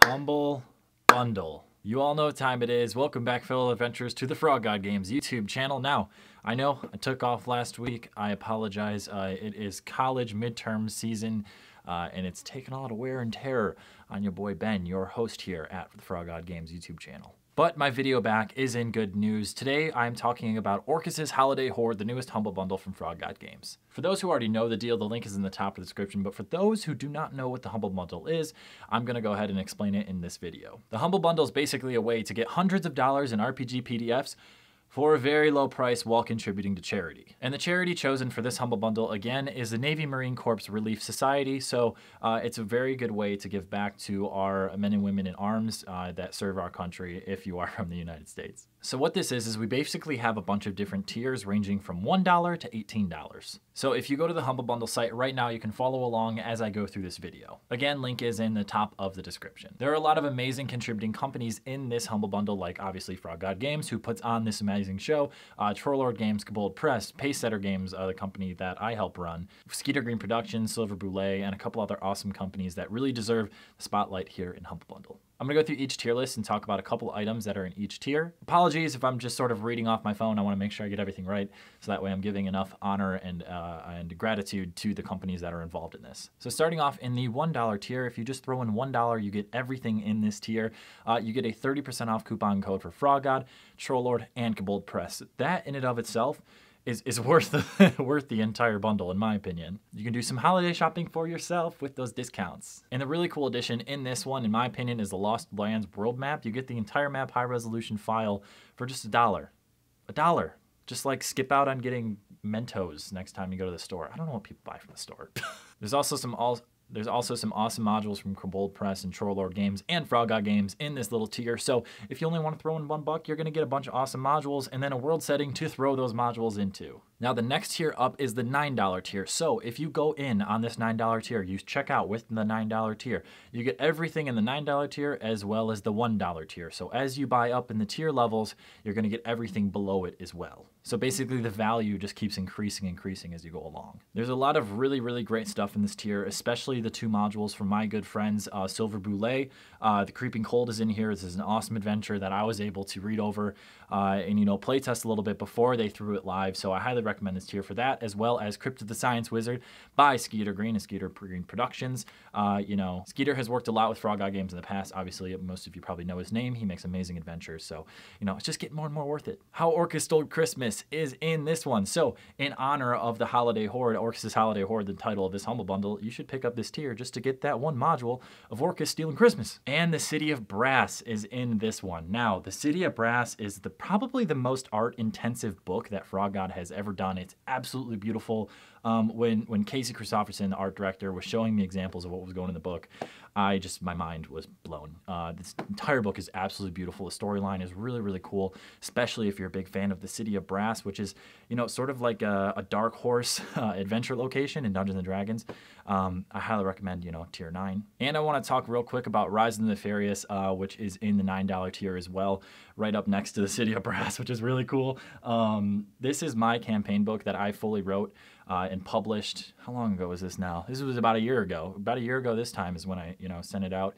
Humble Bundle. You all know what time it is. Welcome back, fellow adventurers, to the Frog God Games YouTube channel. Now, I know I took off last week. I apologize. It is college midterm season, and it's taken a lot of wear and tear on your boy Ben, your host here at the Frog God Games YouTube channel. But my video back is in good news. Today, I'm talking about Orcus's Holiday Horde, the newest Humble Bundle from Frog God Games. For those who already know the deal, the link is in the top of the description, but for those who do not know what the Humble Bundle is, I'm gonna go ahead and explain it in this video. The Humble Bundle is basically a way to get hundreds of dollars in RPG PDFs for a very low price while contributing to charity. And the charity chosen for this Humble Bundle, again, is the Navy Marine Corps Relief Society. So it's a very good way to give back to our men and women in arms that serve our country if you are from the United States. So what this is we basically have a bunch of different tiers ranging from $1 to $18. So if you go to the Humble Bundle site right now, you can follow along as I go through this video. Again, link is in the top of the description. There are a lot of amazing contributing companies in this Humble Bundle, like obviously Frog God Games, who puts on this amazing show, Trollord Games, Kabold Press, Pacesetter Games, the company that I help run, Skeeter Green Productions, Silver Boulay, and a couple other awesome companies that really deserve the spotlight here in Humble Bundle. I'm gonna go through each tier list and talk about a couple items that are in each tier. Apologies if I'm just sort of reading off my phone. I wanna make sure I get everything right, so that way I'm giving enough honor and gratitude to the companies that are involved in this. So starting off in the $1 tier, if you just throw in $1, you get everything in this tier. You get a 30% off coupon code for Frog God, Trollord, and Kabold Press. That in and of itself is worth the entire bundle, in my opinion. You can do some holiday shopping for yourself with those discounts. And the really cool addition in this one, in my opinion, is the Lost Lands World Map. You get the entire map high resolution file for just $1. $1. Just like skip out on getting Mentos next time you go to the store. I don't know what people buy from the store. There's also some awesome modules from Kabold Press and Trollord Games and Frog God Games in this little tier. So if you only want to throw in $1, you're going to get a bunch of awesome modules and then a world setting to throw those modules into. Now the next tier up is the $9 tier. So if you go in on this $9 tier, you check out with the $9 tier, you get everything in the $9 tier as well as the $1 tier. So as you buy up in the tier levels, you're going to get everything below it as well. So basically the value just keeps increasing as you go along. There's a lot of really great stuff in this tier, especially the two modules from my good friends, Silver Boulay. The Creeping Cold is in here. This is an awesome adventure that I was able to read over and play test a little bit before they threw it live. So I highly recommend this tier for that, as well as Crypt of the Science Wizard by Skeeter Green and Skeeter Green Productions. Skeeter has worked a lot with Frog God Games in the past. Obviously, most of you probably know his name. He makes amazing adventures. So, it's just getting more and more worth it. How Orcus Stole Christmas is in this one. So in honor of the Holiday Horde, Orcus's Holiday Horde, the title of this Humble Bundle, you should pick up this tier just to get that one module of Orcus stealing Christmas. And the City of Brass is in this one. Now, the City of Brass is probably the most art-intensive book that Frog God has ever done. It's absolutely beautiful. When Casey Christopherson, the art director, was showing me examples of what was going in the book, my mind was blown. This entire book is absolutely beautiful. The storyline is really cool, especially if you're a big fan of the City of Brass, which is, sort of like a dark horse adventure location in Dungeons & Dragons. I highly recommend, tier 9. And I want to talk real quick about Rise of the Nefarious, which is in the $9 tier as well, right up next to the City of Brass, which is really cool. This is my campaign book that I fully wrote and published. How long ago was this now? This was about a year ago. About a year ago this time is when I, sent it out.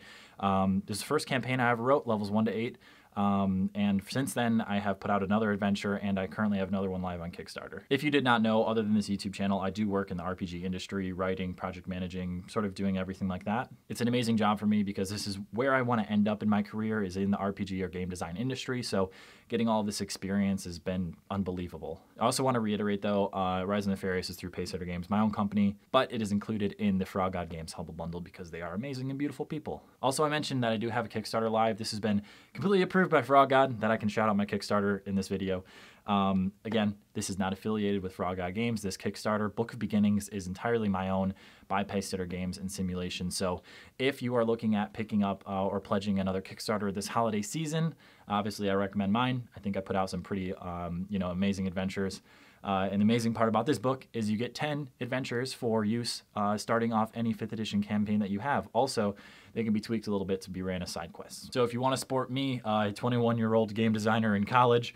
This is the first campaign I ever wrote, levels 1 to 8. And since then, I have put out another adventure, and I currently have another one live on Kickstarter. If you did not know, other than this YouTube channel, I do work in the RPG industry, writing, project managing, sort of doing everything like that. It's an amazing job for me because this is where I want to end up in my career, is in the RPG or game design industry. So getting all this experience has been unbelievable. I also want to reiterate, though, Rise of the Nefarious is through Pacesetter Games, my own company, but it is included in the Frog God Games Humble Bundle because they are amazing and beautiful people. Also, I mentioned that I do have a Kickstarter live. This has been completely approved by Frog God, that I can shout out my Kickstarter in this video. Again, this is not affiliated with Frog God Games. This Kickstarter, Book of Beginnings, is entirely my own by Pacesetter Games and Simulation. So if you are looking at picking up or pledging another Kickstarter this holiday season, obviously I recommend mine. I think I put out some pretty, amazing adventures. And the amazing part about this book is you get 10 adventures for use starting off any 5th edition campaign that you have. Also, they can be tweaked a little bit to be ran as side quests. So if you want to support me, a 21-year-old game designer in college,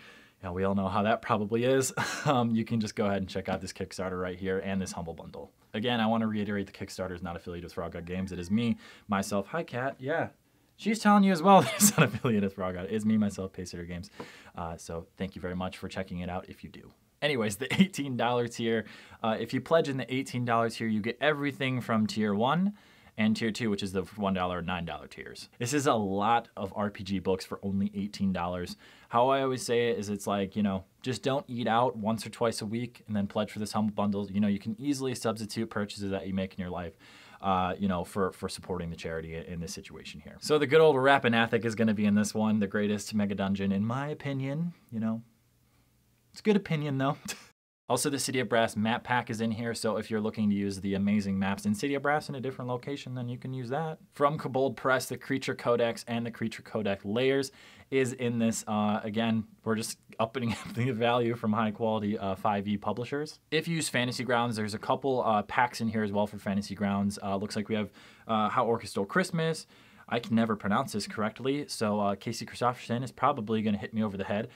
we all know how that probably is, you can just go ahead and check out this Kickstarter right here and this Humble Bundle. Again, I want to reiterate the Kickstarter is not affiliated with Frog God Games. It is me, myself. Hi, Kat. Yeah. she's telling you as well that it's not affiliated with Frog God. It's me, myself, Pacer Games. So thank you very much for checking it out if you do. Anyways, the $18 tier, if you pledge in the $18 tier, you get everything from tier 1 and tier 2, which is the $1 and $9 tiers. This is a lot of RPG books for only $18. How I always say it is it's like, you know, just don't eat out once or twice a week and then pledge for this humble bundle. You know, you can easily substitute purchases that you make in your life, you know, for supporting the charity in this situation here. So the good old Rapanathik is going to be in this one, the greatest mega dungeon, in my opinion. You know, it's a good opinion though. Also, the City of Brass map pack is in here, so if you're looking to use the amazing maps in City of Brass in a different location, then you can use that. From Kobold Press, the Creature Codex and the Creature Codex layers is in this. Again, we're just upping up the value from high quality 5e publishers. If you use Fantasy Grounds, there's a couple packs in here as well for Fantasy Grounds. Looks like we have How Orcus Stole Christmas. I can never pronounce this correctly, so Casey Christopherson is probably going to hit me over the head.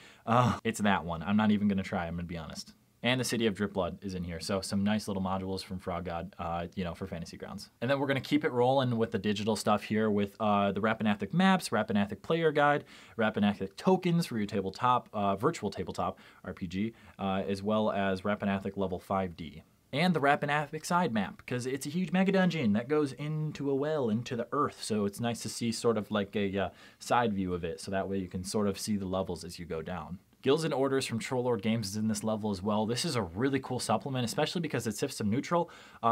It's that one. I'm not even going to try, I'm going to be honest. And the City of Drip Blood is in here. So some nice little modules from Frog God, you know, for Fantasy Grounds. And then we're going to keep it rolling with the digital stuff here with the Rapanathik maps, Rapanathik player guide, Rapanathik tokens for your tabletop, virtual tabletop RPG, as well as Rapanathik level 5D. And the Rapanathik side map, because it's a huge mega dungeon that goes into a well, into the earth. So it's nice to see sort of like a side view of it. So that way you can sort of see the levels as you go down. Guilds and Orders from Trollord Games is in this level as well. This is a really cool supplement, especially because it's system neutral.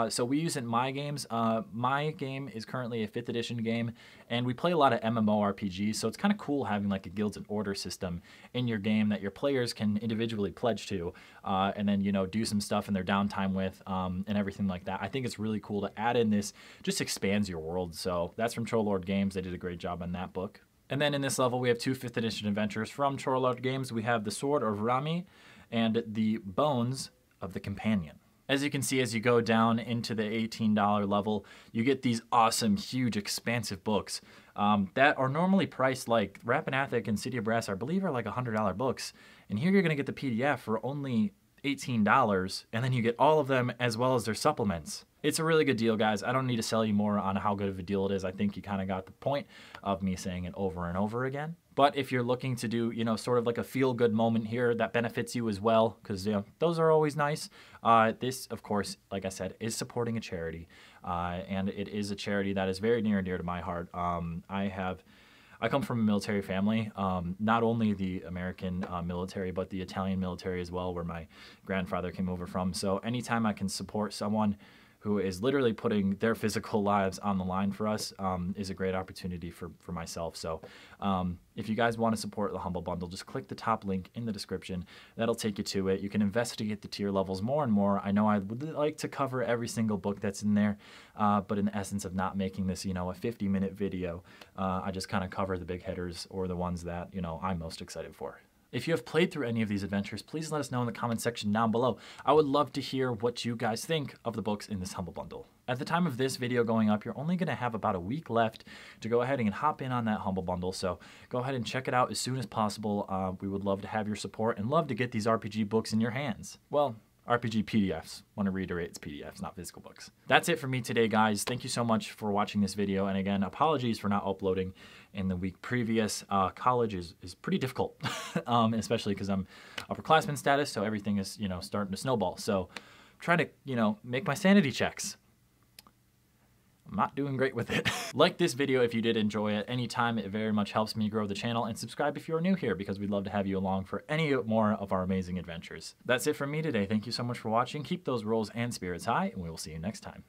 So we use it in my games. My game is currently a 5th edition game, and we play a lot of MMORPGs, so it's kind of cool having like a Guilds and Order system in your game that your players can individually pledge to, and then, you know, do some stuff in their downtime with, and everything like that. I think it's really cool to add in this, just expands your world. So that's from Trollord Games. They did a great job on that book. And then in this level, we have 2 5th edition adventures from Trollord Games. We have the Sword of Rami and the Bones of the Companion. As you can see, as you go down into the $18 level, you get these awesome, huge, expansive books that are normally priced like Rapanathik and City of Brass, I believe, are like $100 books. And here you're going to get the PDF for only $18, and then you get all of them as well as their supplements. It's a really good deal, guys. I don't need to sell you more on how good of a deal it is. I think you kind of got the point of me saying it over and over again. But if you're looking to do, you know, sort of like a feel-good moment here that benefits you as well, because, you know, those are always nice. This, of course, like I said, is supporting a charity, and it is a charity that is very near and dear to my heart. I come from a military family, not only the American military, but the Italian military as well, where my grandfather came over from. So anytime I can support someone who is literally putting their physical lives on the line for us is a great opportunity for myself. So if you guys want to support the Humble Bundle, just click the top link in the description. That'll take you to it. You can investigate the tier levels more and more. I know I would like to cover every single book that's in there, but in the essence of not making this, you know, a 50-minute video, I just kind of cover the big hitters or the ones that, you know, I'm most excited for. If you have played through any of these adventures, please let us know in the comment section down below. I would love to hear what you guys think of the books in this Humble Bundle. At the time of this video going up, you're only going to have about a week left to go ahead and hop in on that Humble Bundle, so go ahead and check it out as soon as possible. We would love to have your support and love to get these RPG books in your hands. Well, RPG PDFs. Want to reiterate, it's PDFs, not physical books. That's it for me today, guys. Thank you so much for watching this video. And again, apologies for not uploading in the week previous. College is pretty difficult, especially because I'm upperclassman status, so everything is, you know, starting to snowball. So I'm trying to, you know, make my sanity checks. I'm not doing great with it. Like this video if you did enjoy it. Anytime, it very much helps me grow the channel, and subscribe if you're new here because we'd love to have you along for any more of our amazing adventures. That's it from me today. Thank you so much for watching. Keep those rolls and spirits high, and we will see you next time.